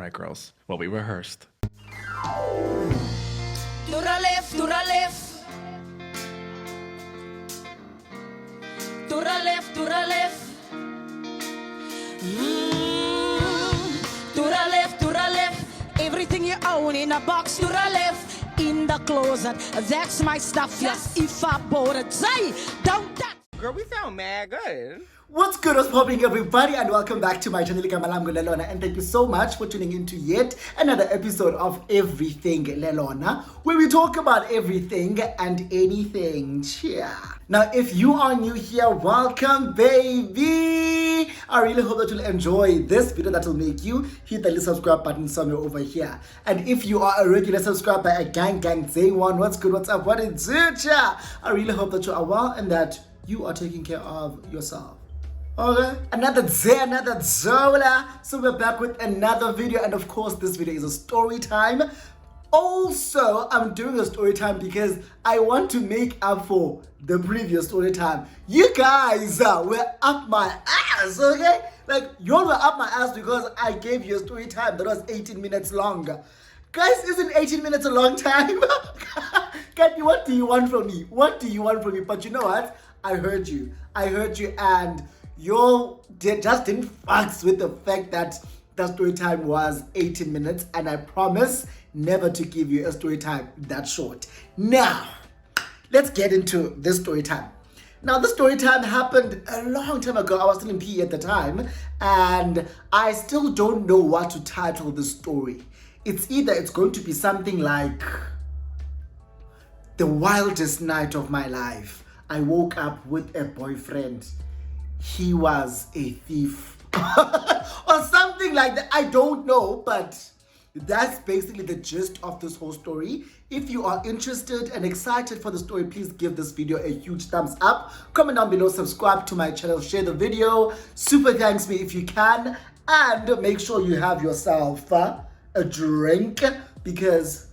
right, girls. Well, we rehearsed. To the left, to the left. To the left, to the left. To the left, to the left. Everything you own in a box. To the left, in the closet. That's my stuff, yes. If I bought it, say, don't touch. Girl, we sound mad good. What's good, what's popping, everybody, and welcome back to my channel, Lelona, and thank you so much for tuning into yet another episode of Everything Lelona, where we talk about everything and anything. Cheer. Now, if you are new here, welcome, baby. I really hope that you'll enjoy this video that will make you hit the little subscribe button somewhere over here. And if you are a regular subscriber, a gang, day one, what's good, what's up, what is it? Yeah. I really hope that you are well and that you are taking care of yourself. Okay, another day, another Zola. So we're back with another video, and of course this video is a story time. Also, I'm doing a story time because I want to make up for the previous story time. You guys were up my ass, okay? Like, you all were up my ass because I gave you a story time that was 18 minutes long. Guys, isn't 18 minutes a long time? What do you want from me? What do you want from me? But you know what? I heard you, and you just didn't fucks with the fact that the story time was 18 minutes, and I promise never to give you a story time that short. Now, let's get into this story time. Now, the story time happened a long time ago. I was still in PE at the time, and I still don't know what to title the story. It's either it's going to be something like the wildest night of my life. I woke up with a boyfriend. He was a thief. Or something like that. I don't know, but that's basically the gist of this whole story. If you are interested and excited for the story, please give this video a huge thumbs up. Comment down below, subscribe to my channel, share the video. Super thanks me if you can. And make sure you have yourself a drink, because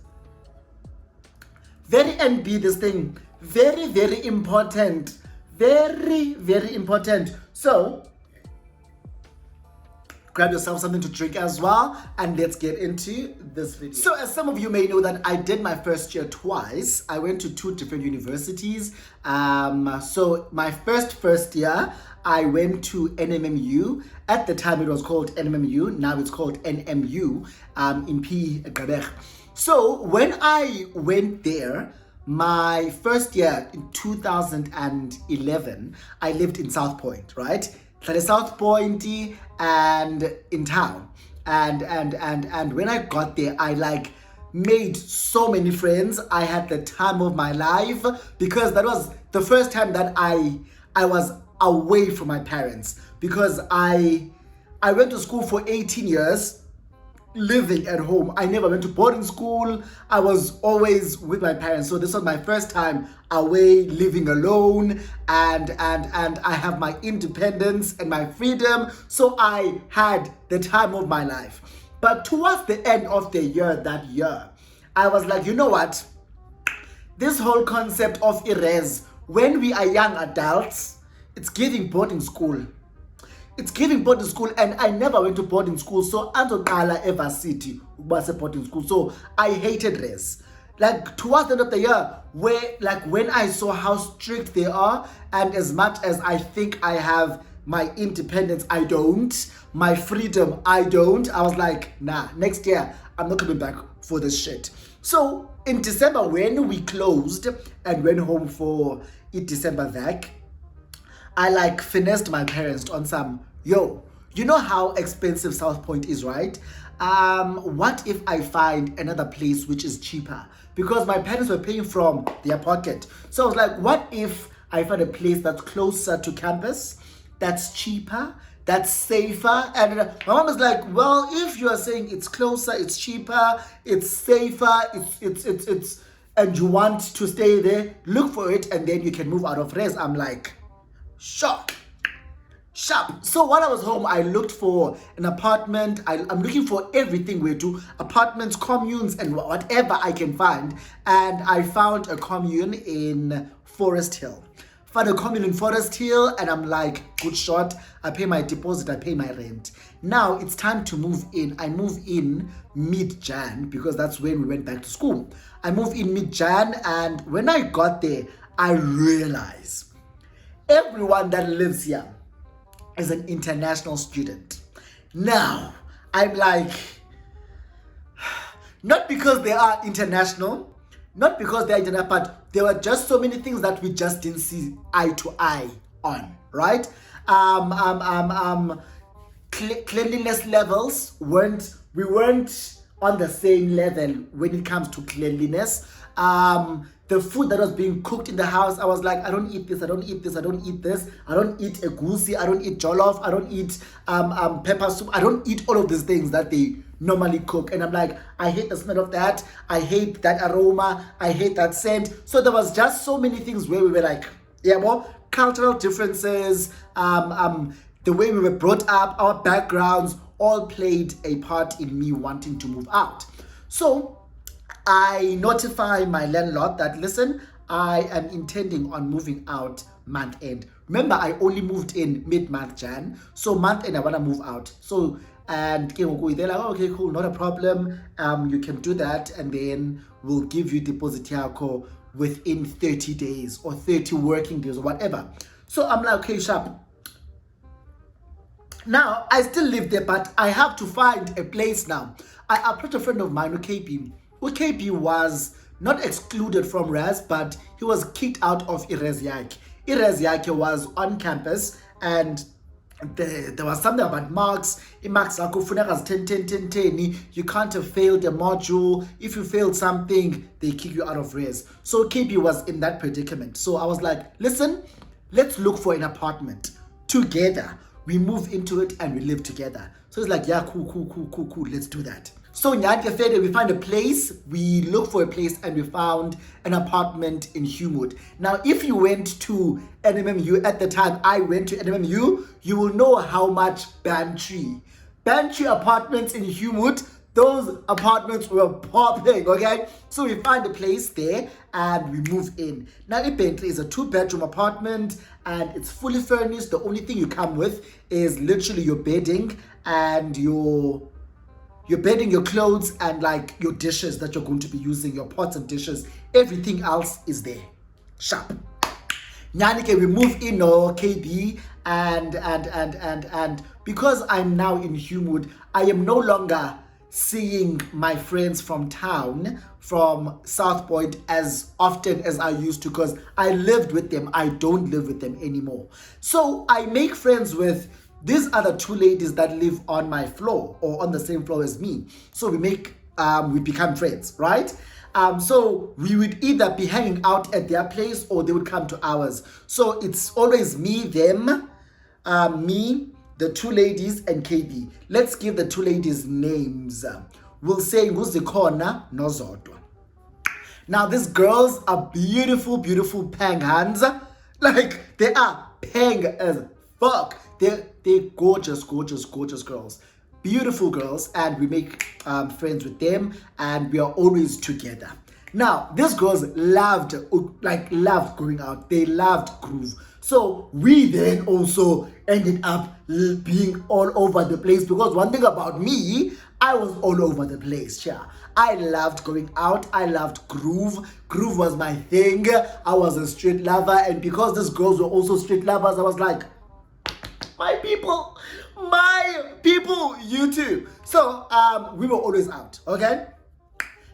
very NB this thing. Very, very important. Very, very important. So, grab yourself something to drink as well, and let's get into this video. So, as some of you may know that I did my first year twice. I went to 2 different universities. So, my first year, I went to NMMU. At the time, it was called NMMU. Now it's called NMU in PE. So, when I went there, my first year in 2011, I lived in South Point, right? South Point and in town. And when I got there, I like made so many friends. I had the time of my life because that was the first time that I was away from my parents, because I went to school for 18 years. Living at home. I never went to boarding school. I was always with my parents. So this was my first time away, living alone, and I have my independence and my freedom. So I had the time of my life. But towards the end of the year, that year, I was like, you know what? This whole concept of erase, when we are young adults, it's giving boarding school. It's giving boarding school, and I never went to boarding school, so Antokala ever city was a boarding school. So I hated res. Like towards the end of the year, when I saw how strict they are, and as much as I think I have my independence, I don't. My freedom, I don't. I was like, nah, next year I'm not coming back for this shit. So in December, when we closed and went home for December vac, I like finessed my parents on some, yo, you know how expensive South Point is, right? What if I find another place which is cheaper? Because my parents were paying from their pocket. So I was like, what if I find a place that's closer to campus, that's cheaper, that's safer? And my mom was like, well, if you are saying it's closer, it's cheaper, it's safer, it's and you want to stay there, look for it, and then you can move out of res. I'm like, sharp. So while I was home, I looked for an apartment. I'm looking for everything we do, apartments, communes, and whatever I can find. And I found a commune in Forest Hill. And I'm like, good shot. I pay my deposit, I pay my rent. Now it's time to move in. I move in mid-Jan because that's when we went back to school. I moved in mid-Jan, and when I got there, I realized everyone that lives here is an international student. Now, I'm like, not because they are international, but there were just so many things that we just didn't see eye to eye on, right? Cleanliness levels we weren't on the same level when it comes to cleanliness. The food that was being cooked in the house, I was like, I don't eat this, I don't eat this, I don't eat this, I don't eat egusi, I don't eat jollof, I don't eat pepper soup, I don't eat all of these things that they normally cook. And I'm like, I hate the smell of that, I hate that aroma, I hate that scent. So there was just so many things where we were like, yeah, well, cultural differences, the way we were brought up, our backgrounds all played a part in me wanting to move out. So I notify my landlord that, listen, I am intending on moving out month end. Remember, I only moved in mid-month Jan, so month end I want to move out. So, and they're like, oh, okay, cool, not a problem. You can do that, and then we'll give you deposit yako within 30 days or 30 working days or whatever. So I'm like, okay, sharp. Now, I still live there, but I have to find a place now. I approached a friend of mine, KP. Well, KP was not excluded from Res, but he was kicked out of Ireziak. Ireziak was on campus, and there was something about marks. In marks, 10. You can't have failed a module. If you failed something, they kick you out of Res. So KP was in that predicament. So I was like, listen, let's look for an apartment together. We move into it and we live together. So it's like, yeah, cool, let's do that. So in Yantefede, we find a place, we look for a place, and we found an apartment in Humud. Now, if you went to NMMU at the time, I went to NMMU, you will know how much Bantry apartments in Humud, those apartments were popping, okay? So we find a place there and we move in. Now, Bentley is a 2-bedroom apartment and it's fully furnished. The only thing you come with is literally your bedding and your bedding, your clothes, and like your dishes that you're going to be using, your pots and dishes. Everything else is there. Sharp. Nyanike, we move in KB and because I'm now in Humud, I am no longer seeing my friends from town, from South Point, as often as I used to, because I lived with them. I don't live with them anymore. So I make friends with these other 2 ladies that live on my floor or on the same floor as me. So we become friends, right? So we would either be hanging out at their place or they would come to ours. So it's always me, them, me, the 2 ladies, and KB. Let's give the 2 ladies names. We'll say Nguzikona Nozodwa. Now these girls are beautiful, beautiful pang hands. Like, they are pang as fuck. They're gorgeous, gorgeous, gorgeous girls. Beautiful girls, and we make friends with them, and we are always together. Now, these girls loved going out. They loved groove. So we then also ended up being all over the place, because one thing about me, I was all over the place. Yeah, I loved going out. I loved groove. Groove was my thing. I was a street lover, and because these girls were also street lovers, I was like, my people, you too. So we were always out, okay?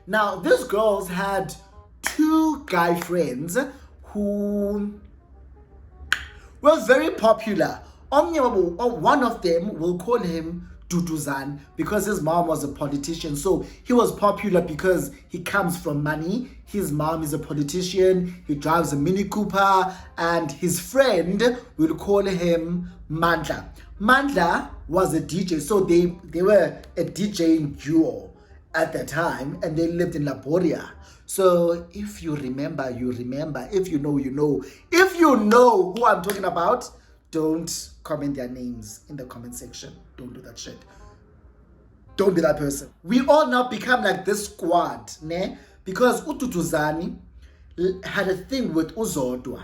Now, these girls had 2 guy friends who were very popular. One of them, we'll call him Duduzan, because his mom was a politician. So he was popular because he comes from money. His mom is a politician. He drives a Mini Cooper. And his friend, we'll call him Mandla. Mandla was a DJ. So they were a DJing duo at the time, and they lived in Laboria. So if you remember, you remember. If you know, you know. If you know who I'm talking about, don't comment their names in the comment section. Don't do that shit. Don't be that person. We all now become like this squad, ne? Because Ututuzani had a thing with Uzodwa.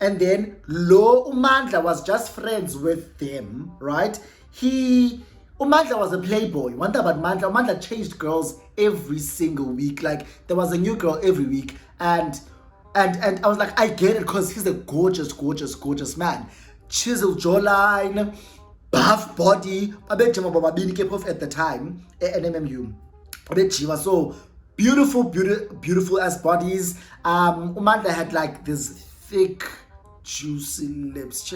And then Lo Umandla was just friends with them, right? He Umandla was a playboy. One thing about Mandla changed girls every single week. Like there was a new girl every week, and I was like, I get it, because he's a gorgeous man. Chiseled jawline, buff body. At the time, NMMU. So beautiful as bodies. Umandla had like this thick, juicy lips.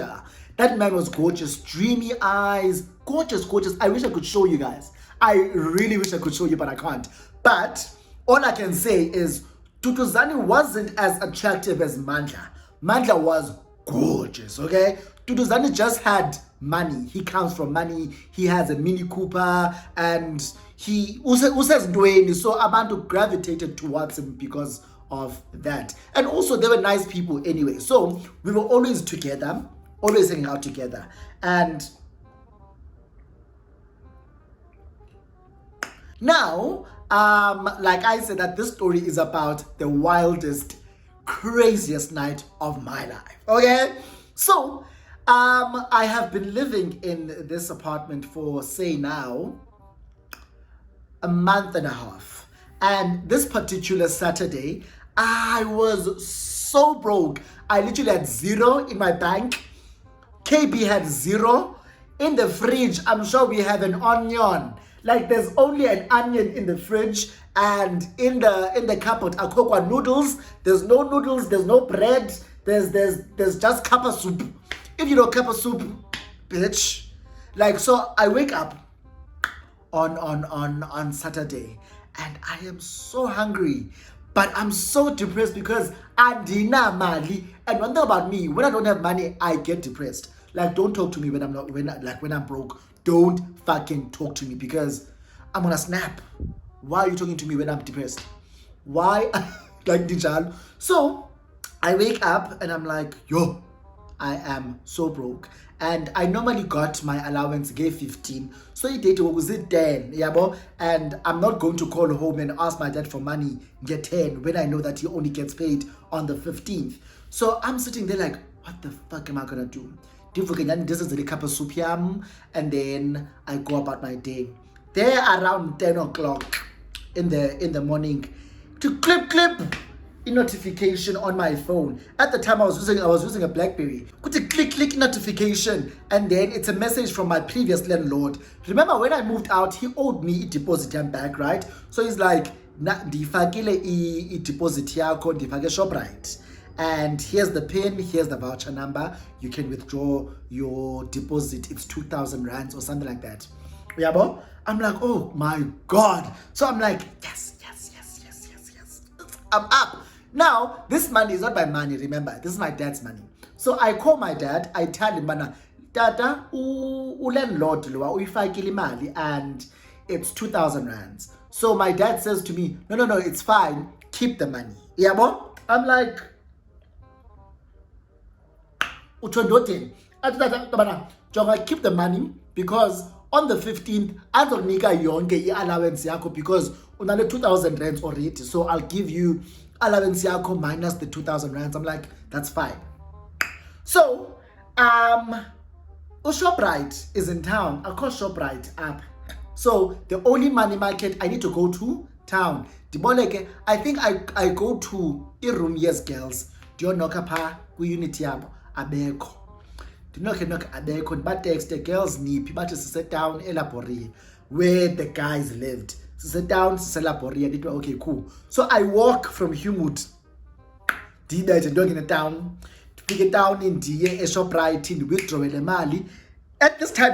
That man was gorgeous, dreamy eyes, gorgeous. I wish I could show you guys. I really wish I could show you, but I can't. But all I can say is Tutuzani wasn't as attractive as Mandla. Mandla was gorgeous, okay? Tutuzani just had money. He comes from money. He has a Mini Cooper, and he says Dwayne, so Abantu gravitated towards him because of that. And also they were nice people anyway. So we were always together, always hanging out together. And now, like I said, that this story is about the wildest, craziest night of my life. Okay? So, I have been living in this apartment for, say now, a month and a half. And this particular Saturday, I was so broke. I literally had zero in my bank. KB had zero. In the fridge, I'm sure we have an onion. Like there's only an onion in the fridge, and in the cupboard are cocoa noodles. There's no noodles, there's no bread, there's just kappa soup. If you know kappa soup, bitch. Like, so I wake up on Saturday, and I am so hungry, but I'm so depressed because andina mali. And one thing about me, when I don't have money, I get depressed. Like, don't talk to me when I'm broke. Don't fucking talk to me, because I'm gonna snap. Why are you talking to me when I'm depressed? Why? Like Dijal. So I wake up and I'm like, yo, I am so broke. And I normally got my allowance, gave 15. So it did, was it 10? Yeah, and I'm not going to call home and ask my dad for money, get 10, when I know that he only gets paid on the 15th. So I'm sitting there like, what the fuck am I gonna do? This is the cup of soup, and then I go about my day. There around 10 o'clock in the morning, to clip a notification on my phone. At the time I was using a BlackBerry. Put a click notification, and then it's a message from my previous landlord. Remember when I moved out, he owed me a deposit back, right? So he's like, ndifakile I deposit yakho, ndifake ShopRite. And here's the pin, here's the voucher number. You can withdraw your deposit. It's 2,000 rands or something like that. Yeah, I'm like, oh my God. So I'm like, yes. I'm up. Now, this money is not my money, remember. This is my dad's money. So I call my dad, I tell him, Tata, ulandlord uyifakile imali, and it's 2,000 rands. So my dad says to me, no, it's fine. Keep the money. Yeah, I'm like, I keep the money, because on the 15th azonika yonke I-allowance yakho, because unale 2,000 rands already, so I'll give you allowance yakho minus the 2,000 rands. I'm like, that's fine. So ShopRite is in town. I call ShopRite up. So the only money market, I need to go to town. I think I go to room, yes girls. Do you knock up unity yabo abeko? Knock abeko, but text the girls niphi bathi sit down elaboratory where the guys lived. Sit down elaboratory. Okay, cool. So I walk from Humud to dog in the town to pick it down in the ShopRite in withdraw the mali. At this time,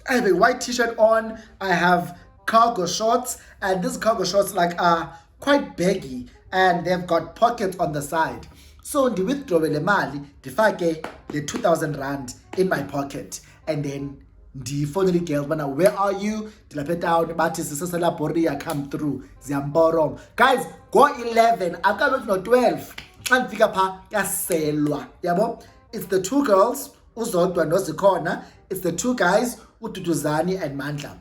I have a white t-shirt on. I have cargo shorts, and these cargo shorts are quite baggy, and they've got pockets on the side. So the withdraw the mali, the 2,000 rand in my pocket, and then the phone the girls, where are you? Down, but I come through. Guys, go 11. I can't not 12. And figure it's the two girls, Uzodwa no Zikona. It's the two guys, Ututuzani and Mandla.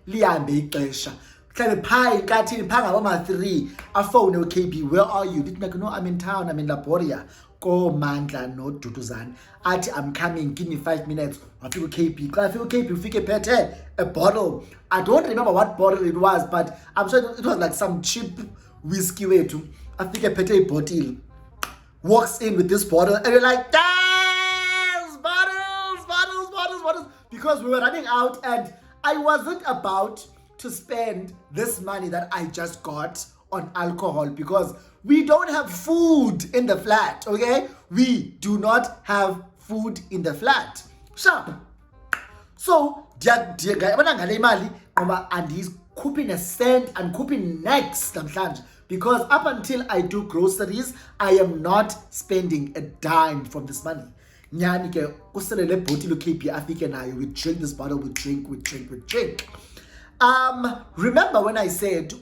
Lihambe ixesha. Hlale phaa enkathini phaa ngabama-3 afowune uKB, where are you? Ndithi like, no, I'm in town, I'm in Laboria. KoMandla noDuduzane athi I'm coming, give me 5 minutes. Wafika uKB. Xa afika uKB ufike phethe a bottle. I don't remember what bottle it was, but I'm sure it was like some cheap whiskey wethu. Afike phethe ibhotile. Walks in with this bottle and we're like, yes, bottles, because we were running out and I wasn't about to spend this money that I just got on alcohol because we don't have food in the flat, okay? We do not have food in the flat. Sharp. So, and he's cooping a cent and cooping next because up until I do groceries, I am not spending a dime from this money. Nyani ke usele le bottle uKP afike nayo, we drink this bottle, we drink. Remember when I said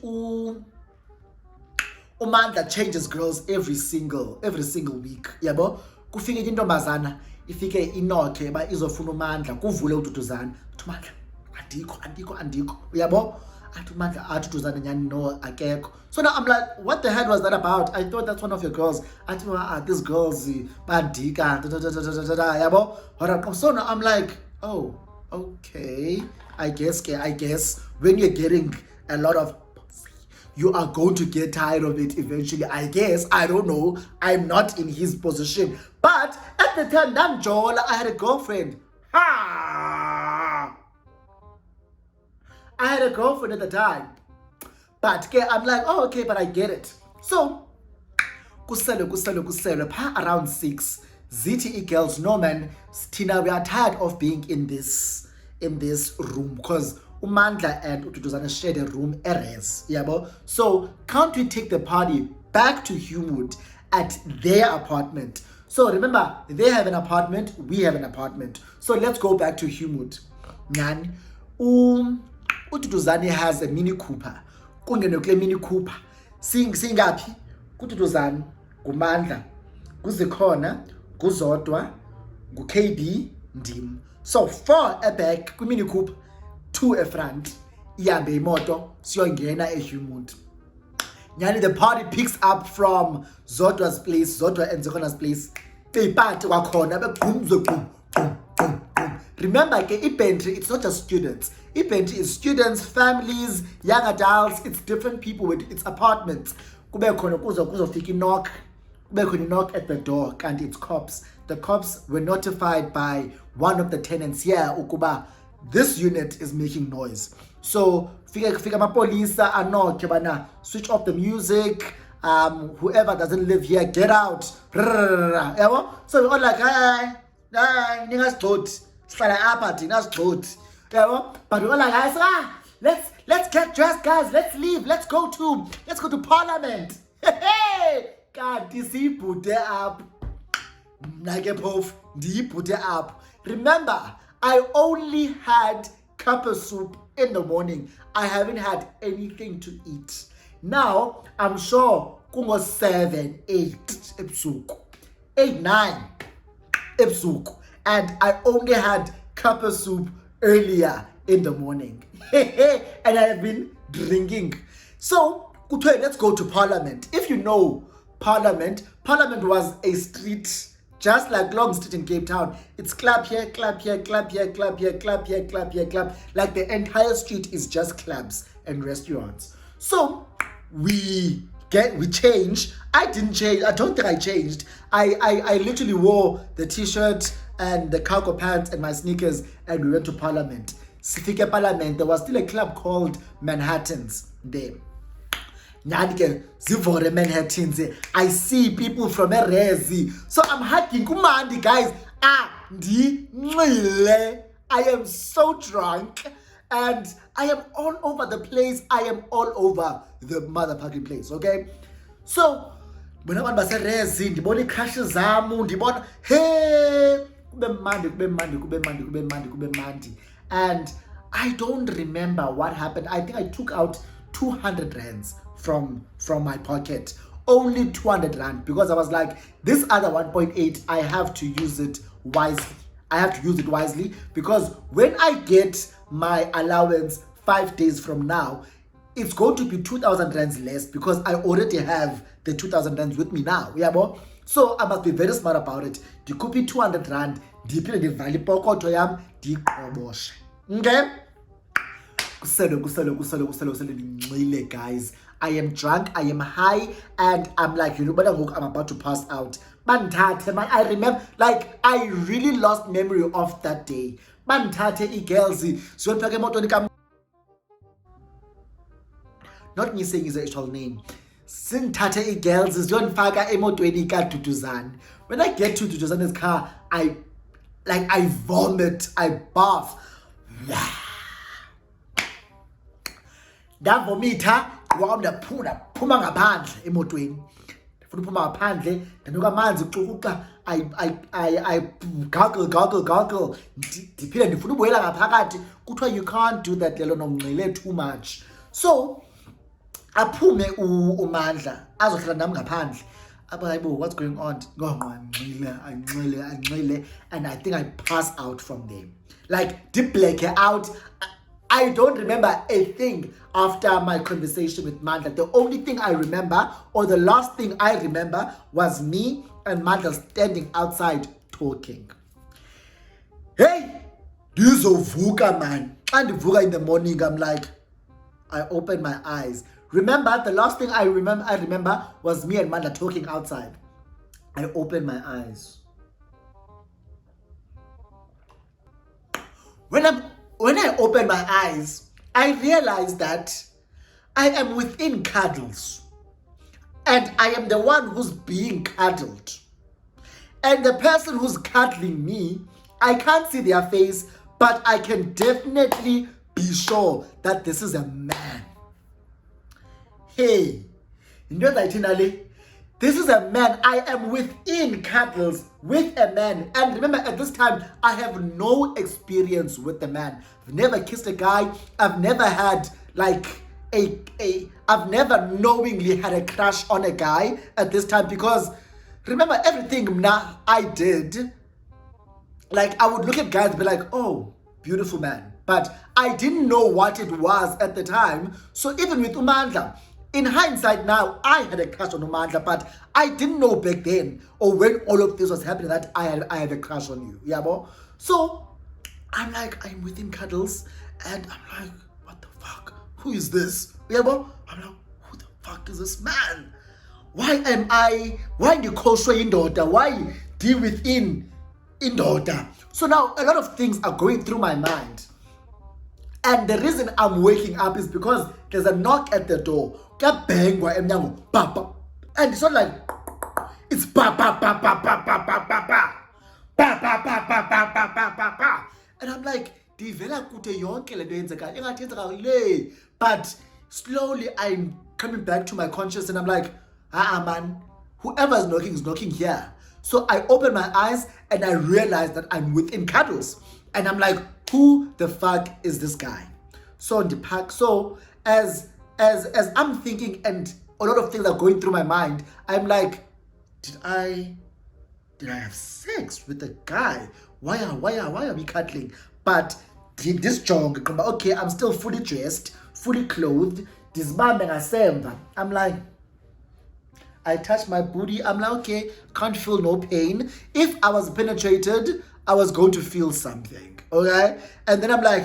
Umandla changes girls every single week, yabo? Kufike intombazana ifike inokhe ba izofuna uMandla, kuvule uDuduzane. Uthi Mandla andikho, yabo? Athi uMandla athi uDuduzane nyani no akekho. So now I'm like, what the hell was that about? I thought that's one of your girls. Athi these girls bandika yabo? So now I'm like, oh, okay. I guess when you're getting a lot of pussy, you are going to get tired of it eventually. I guess, I don't know. I'm not in his position. But at the time, I had a girlfriend. I had a girlfriend at the time. But I'm like, oh, okay, but I get it. So, kusele, around 6, ZTE girls, no man, Tina, we are tired of being in this room because Umandla and uDuduzane shared a room, res, yabo. So can't we take the party back to Humud at their apartment? So remember, they have an apartment, we have an apartment. So let's go back to Humud. Nani, uDuduzane has a Mini Cooper. Kungene kule Mini Cooper. Singaphi? uDuduzane, uMandla, kuZikhona, kuZodwa, kuKB, ndim. So 4 back Mini Cooper, 2 front. Ihambe imoto siyongena eHumud. Nyani, the party picks up from Zodwa's place, Zodwa and Zikhona's place. Party kwakhona begumzwe boom. Remember ke ibentry, it's not just students. Ibentry is students, families, young adults, it's different people with its apartments. Kube khona kuzofika knock. Kube khona knock at the door and it's cops. The cops were notified by one of the tenants here ukuba this unit is making noise. So fika mapolisa anokhe bana switch off the music. Whoever doesn't live here, get out. So we're all like, hi, ningasigxothi, sihlala apha thina sigxothi. But we're all like, let's get dressed, guys. Let's leave. Let's go to Parliament. Hey, God, disibhude up. Up. Remember, I only had cup of soup in the morning. I haven't had anything to eat. Now, I'm sure kungo 7, 8 ebusuku. 8, 9 ebusuku. And I only had cup of soup earlier in the morning. And I have been drinking. So, let's go to Parliament. If you know Parliament was a street just like Long Street in Cape Town. It's clap here, clap here, clap here, clap here, clap here, clap here, clap. Like the entire street is just clubs and restaurants. So we change. I didn't change. I don't think I changed. I literally wore the t-shirt and the cargo pants and my sneakers and we went to Parliament. Sifike Parliament, there was still a club called Manhattan's there. Manhattans. I see people from Erezi. So I'm hugging Kumandi, guys. I am so drunk and I am all over the place. I am all over the motherfucking place, okay? So when I was Erezi, ndibona crashes zamu, ndibona hey, kube mandi. And I don't remember what happened. I think I took out 200 rands from my pocket. Only 200 rand because I was like, this other 1.8, I have to use it wisely. Because when I get my allowance 5 days from now, it's going to be 2,000 rands less because I already have the 2,000 rands with me now. Yabo? So I must be very smart about it. The could be 200 rand. Dipile the valley pokoto yam di kobosh. Okay? Guys. I am drunk, I am high, and I'm like, you know, but I'm about to pass out. Bantate, man, I remember, like, I really lost memory of that day. Bantate, girls, not me saying his actual name. Sintate girls is don't faga emotweni ka Duduzane. When I get to Duduzane's car, I vomit, I bath. That vomita, wawunda phuma ngaphandle emotweni. Ndifuna uphuma ngaphandle, ndanuka amanzi uxukuxa, I gargle. Ndiphinde ndifuna ubuyela ngaphakathi. Kuthiwa you can't do that lelo nomngcile too much. So aphume uMandla azohlala nami ngaphandle. Abayibo, what's going on? Angcile, and I think I pass out from there. Like deep black out. I don't remember a thing after my conversation with Mandla. The only thing I remember, or the last thing I remember, was me and Mandla standing outside talking. Hey, vuka man. And vuka in the morning, I'm like, I opened my eyes. Remember, the last thing I remember was me and Mandla talking outside. I opened my eyes. When I opened my eyes, I realized that I am within cuddles. And I am the one who's being cuddled. And the person who's cuddling me, I can't see their face, but I can definitely be sure that this is a man. Hey, you know that, this is a man. I am within cuddles with a man. And remember, at this time, I have no experience with a man. I've never kissed a guy. I've never had like I've never knowingly had a crush on a guy at this time, because remember, everything I did, like I would look at guys and be like, oh, beautiful man. But I didn't know what it was at the time. So even with Umandla, in hindsight now, I had a crush on Umandla, but I didn't know back then, or when all of this was happening, that I had a crush on you. Yeah, bro? So I'm like, I'm within cuddles, and I'm like, what the fuck? Who is this? Yeah, bro? I'm like, who the fuck is this man? Why the culture in daughter? Why deal within in daughter? So now a lot of things are going through my mind. And the reason I'm waking up is because there's a knock at the door. And it's not like it's pa pa pa pa pa pa pa pa pa pa pa pa pa pa pa pa pa pa. And I'm like, but slowly I'm coming back to my conscious, and I'm like, man, whoever's knocking is knocking here. So I open my eyes and I realize that I'm within cuddles. And I'm like, who the fuck is this guy? So in the park, so as I'm thinking and a lot of things are going through my mind, I'm like, did I have sex with a guy? Why are we cuddling? But did this jong, okay, I'm still fully dressed, fully clothed. This man I'm like, I touch my booty. I'm like, okay, can't feel no pain. If I was penetrated, I was going to feel something, okay? And then I'm like,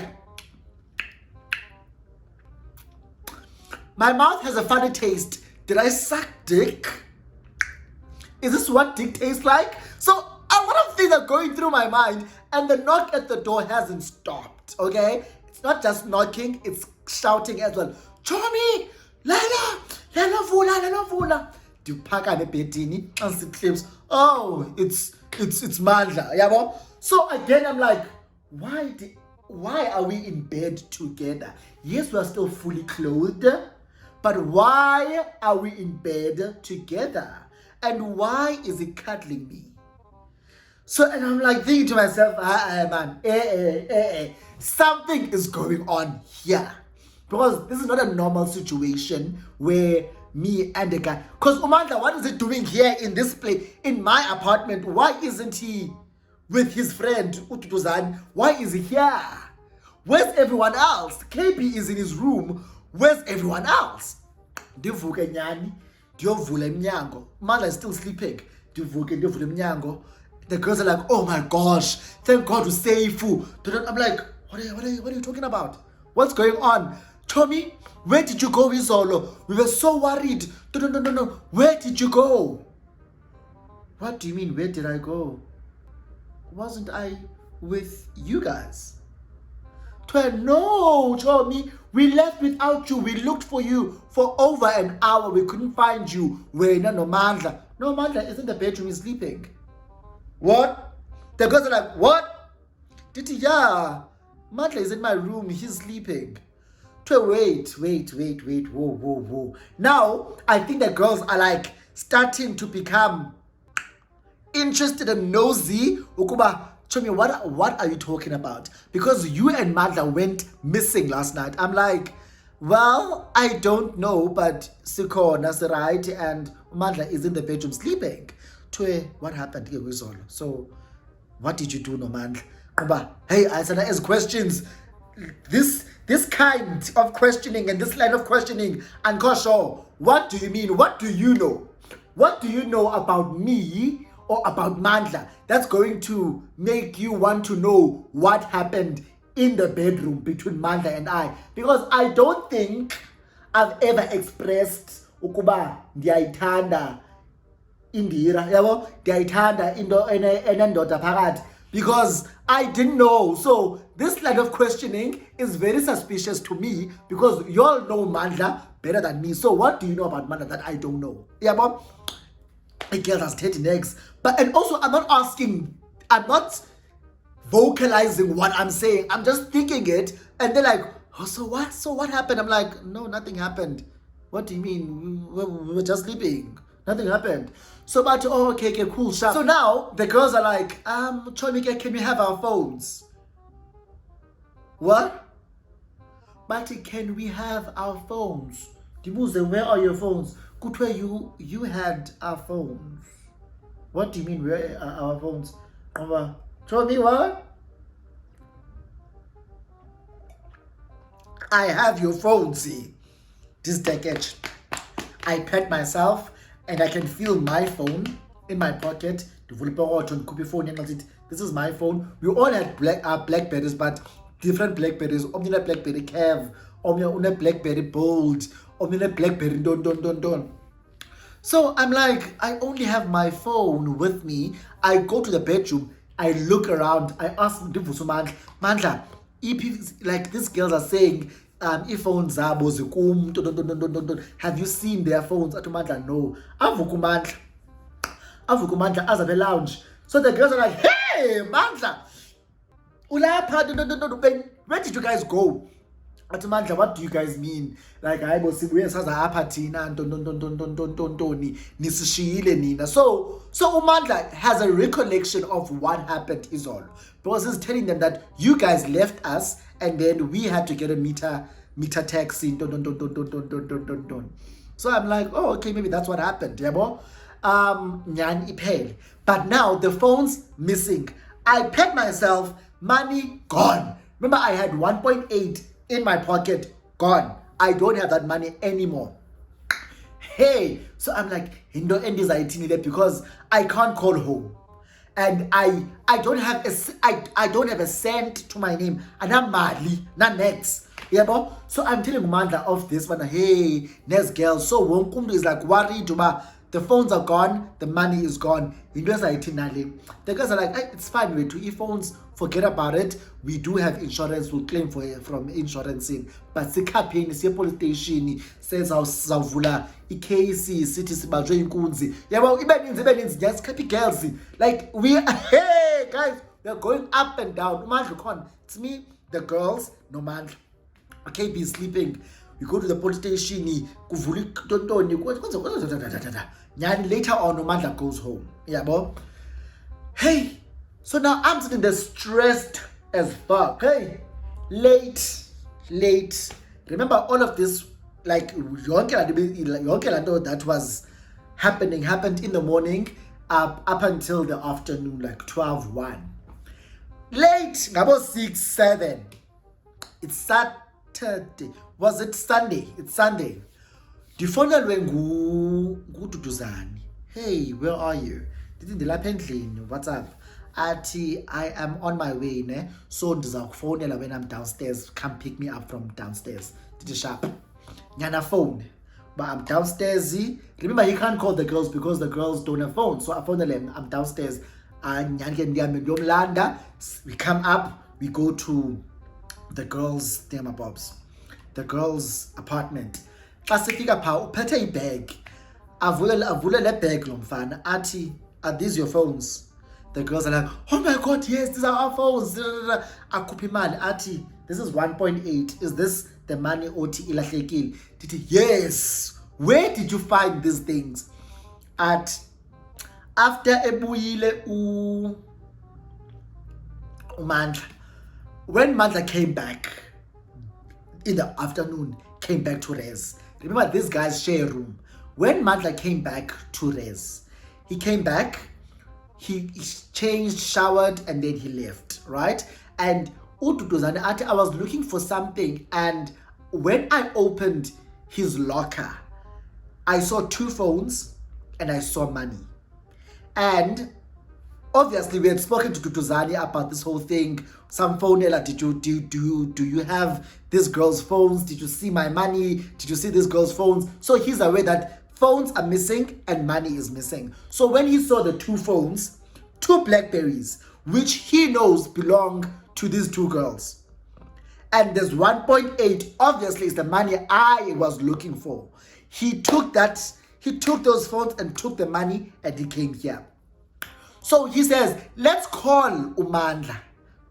my mouth has a funny taste. Did I suck dick? Is this what dick tastes like? So a lot of things are going through my mind, and the knock at the door hasn't stopped, okay? It's not just knocking, it's shouting as well. Chomi, Lala, vula. Oh, it's Mandla, yeah. So again, I'm like, why are we in bed together? Yes, we are still fully clothed, but why are we in bed together? And why is he cuddling me? So, and I'm like thinking to myself, man, something is going on here, because this is not a normal situation where me and the guy, because Umandla, what is he doing here in this place, in my apartment? Why isn't he with his friend Ututuzan? Why is he here? Where's everyone else? KB is in his room. where's everyone else? Ndivuke nyani, ndiyovula emnyango. Mandla is still sleeping. Ndivuke ndiyovula emnyango. The girls are like, oh my gosh, thank God we're safe. I'm like, what are you talking about? What's going on? Tommy, where did you go, Izolo? We were so worried. No. Where did you go? What do you mean, where did I go? Wasn't I with you guys? No, Tommy, we left without you. We looked for you for over an hour. We couldn't find you. Wena no Mandla. No, Mandla is in the bedroom, he's sleeping. What? The girls are like, what? Did he? Yeah. Mandla is in my room, he's sleeping. Wait. Whoa. Now, I think the girls are like starting to become interested and nosy. Ukuba, Chomi, what are you talking about? Because you and Mandla went missing last night. I'm like, well, I don't know, but Siko Nasirai and Mandla is in the bedroom sleeping. What happened here with Zolo? So, what did you do, no Mandla? Hey, I said ask questions. This kind of questioning and this line of questioning, and Xoxo, what do you mean? What do you know? What do you know about me or about Mandla that's going to make you want to know what happened in the bedroom between Mandla and I? Because I don't think I've ever expressed ukuba ndiyayithanda Indira, yabo, ndiyayithanda into enendoda phakathi, because I didn't know. So this line of questioning is very suspicious to me, because you all know Mandla better than me. So what do you know about Mandla that I don't know? Yabo, a girl has 30 eggs. And also I'm not vocalizing what I'm saying. I'm just thinking it, and they're like, oh, so what happened? I'm like, no, nothing happened. What do you mean? We were just sleeping. Nothing happened. So, but okay, cool, sharp. So now the girls are like, Chomi, can we have our phones? What? But can we have our phones? Dibuze, where are your phones? Kutwe, you had our phones. What do you mean, where are our phones? Chomi, what? I have your phone, see. This decade, I pet myself and I can feel my phone in my pocket. This is my phone. We all had Blackberries, but different Blackberries. Omnina Blackberry Cav, Omnina Blackberry Bold, Omnina Blackberry Don. So I'm like, I only have my phone with me. I go to the bedroom, I look around, I ask Mandla, like these girls are saying, iPhones zabo zikum, have you seen their phones? Mandla, no. Avukumandla as at the lounge. So the girls are like, hey, Mandla, where did you guys go? Mandla, what do you guys mean? Like, I was so Mandla has a recollection of what happened is all. Because he's telling them that you guys left us and then we had to get a meter taxi. So I'm like, oh, okay, maybe that's what happened. But now the phone's missing. I pet myself, money gone. Remember, I had 1.8 in my pocket, gone. I don't have that money anymore. Hey, so I'm like, because I can't call home. And I don't have a cent to my name. And I'm madly, not next. Yeah, so I'm telling Mandla of this one, hey, next girl. So Wonkumdu is like worried about the phones are gone, the money is gone. The girls are like, hey, it's fine, we do phones, forget about it. We do have insurance, we'll claim from insurance in. But sikapeni, siya police station, says how savula, ikesi, city sibajwe inkunzi. Yeah, well, even just happy girls. Like hey guys, we're going up and down. It's me, the girls, no man. Okay, be sleeping. We go to the police station, later on, Mandla goes home. Yeah, boy. Hey, so now I'm sitting there stressed as fuck. Hey, late. Remember all of this, like that was happened in the morning up until the afternoon, like 12:01. Late, about 6, 7. It's Saturday Saturday. Was it Sunday? It's Sunday. Ndifonelwe ngududuzane. Hey, where are you? Ndilapha endlini. What's up? Athi, I am on my way, ne? So ndizakufonela when I'm downstairs. Come pick me up from downstairs. Ndithi sharp. Nyana phone. But I'm downstairs. Remember, he can't call the girls because the girls don't have phones. So I phone them. I'm downstairs. We come up. We go to the girls' bobs. The girls' apartment. Xa sifika pha uphethe ibag. Avule le bag lo mfana. Athi, are these your phones? The girls are like, oh my God, yes, these are our phones. Akhupha imali. Athi, this is 1.8. Is this the money oti ilahlekile? Dithi, yes. Where did you find these things? After ebuyile uMandla. When Mandla came back in the afternoon, came back to Res. Remember, these guys share a room. When Mandla came back to Res, he came back, he changed, showered, and then he left, right? And Ududuzane, I was looking for something, and when I opened his locker, I saw 2 phones and I saw money. And obviously, we had spoken to Duduzane about this whole thing. Some phone, did you have this girl's phones? Did you see my money? Did you see this girl's phones? So he's aware that phones are missing and money is missing. So when he saw the 2 phones, 2 Blackberries, which he knows belong to these 2 girls, and there's 1.8, obviously is the money I was looking for. He took those phones and took the money and he came here. So he says, let's call uMandla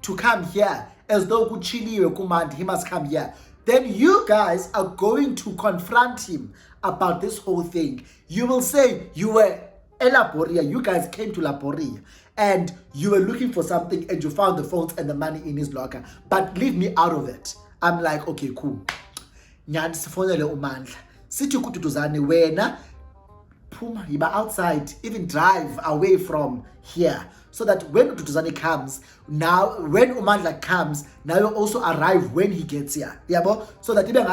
to come here, as though kuchiliwe kumandla, he must come here. Then you guys are going to confront him about this whole thing. You will say you were Laboria, you guys came to Laboria and you were looking for something and you found the phones and the money in his locker. But leave me out of it. I'm like, okay, cool. Nyani sifonele uMandla. Sithi kududuzane wena Puma, you outside, even drive away from here, so that when Duduzane comes, now when uMandla comes, now you also arrive when he gets here. Yabo? So that even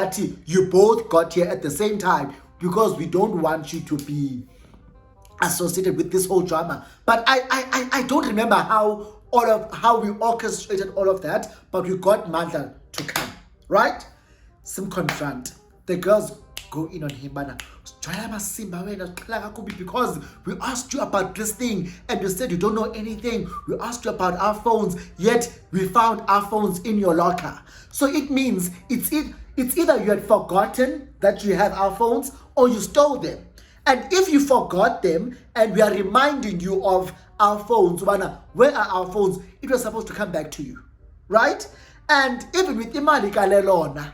you both got here at the same time, because we don't want you to be associated with this whole drama. But I don't remember how we orchestrated all of that, but we got Mandla to come, right? Some confront. The girls go in on him, because we asked you about this thing and you said you don't know anything. We asked you about our phones, yet we found our phones in your locker. So it means it's either you had forgotten that you have our phones or you stole them. And if you forgot them and we are reminding you of our phones, where are our phones? It was supposed to come back to you, right? And even with Imali Kalelona,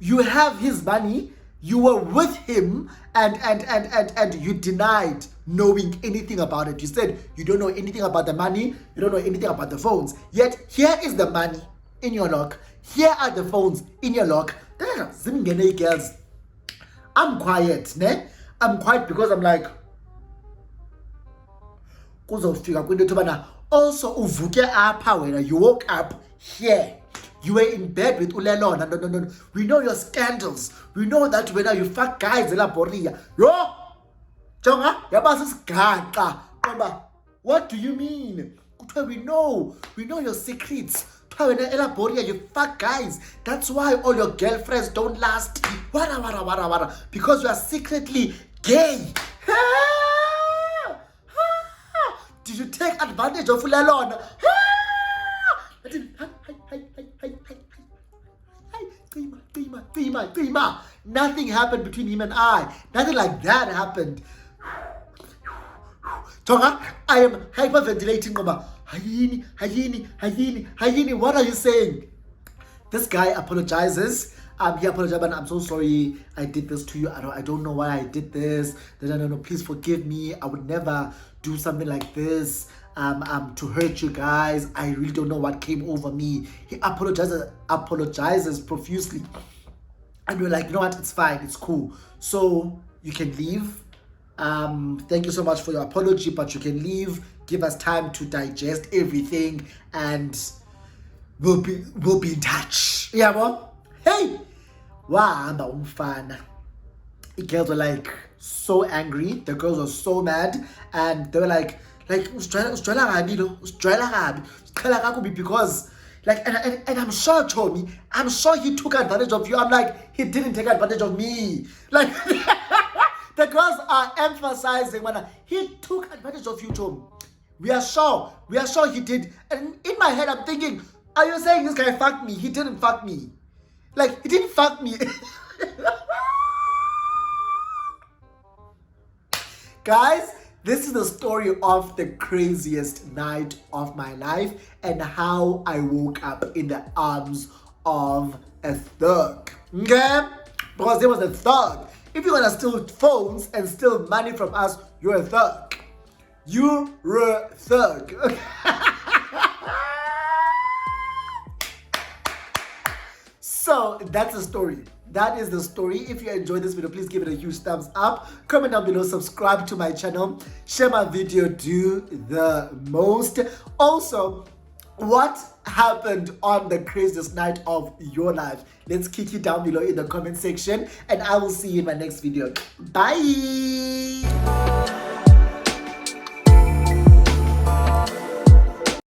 you have his money. You were with him and you denied knowing anything about it. You said you don't know anything about the money, you don't know anything about the phones. Yet here is the money in your lock. Here are the phones in your lock. Girls, I'm quiet, ne? I'm quiet because I'm like, also uvuke apha wena, you woke up here. You were in bed with Ulelona. No. We know your scandals. We know that when you fuck guys in Laboria. Yo! Jonga, yabasis gaga. What do you mean? We know your secrets. When Laboria, you fuck guys. That's why all your girlfriends don't last. Wara. Because you are secretly gay. Did you take advantage of Ulelona? Nothing happened between him and I. Nothing like that happened. Tonga, I am hyperventilating. Hayini, what are you saying? This guy apologizes. He apologized, and I'm so sorry I did this to you. I don't know why I did this. No, please forgive me. I would never do something like this. To hurt you guys. I really don't know what came over me. He apologizes profusely. And we're like, you know what? It's fine. It's cool. So you can leave. Thank you so much for your apology, but you can leave. Give us time to digest everything, and we'll be in touch. Yeah, well. Hey, wahamba umfana. The girls were like so angry. The girls were so mad, and they were like usijwayela kabi lo, usijwayela kabi, usiqhela kakubi because like and I'm sure Chomi, I'm sure he took advantage of you. I'm like, he didn't take advantage of me. Like the girls are emphasizing when he took advantage of you, Chomi. We are sure he did. And in my head, I'm thinking, are you saying this guy fucked me? He didn't fuck me. Like, he didn't fuck me. Guys, this is the story of the craziest night of my life and how I woke up in the arms of a thug. Okay? Because there was a thug. If you're gonna steal phones and steal money from us, you're a thug. You're a thug. So that's the story. That is the story. If you enjoyed this video, please give it a huge thumbs up. Comment down below, subscribe to my channel, share my video, do the most. Also, what happened on the craziest night of your life? Let's kick it down below in the comment section, and I will see you in my next video. Bye.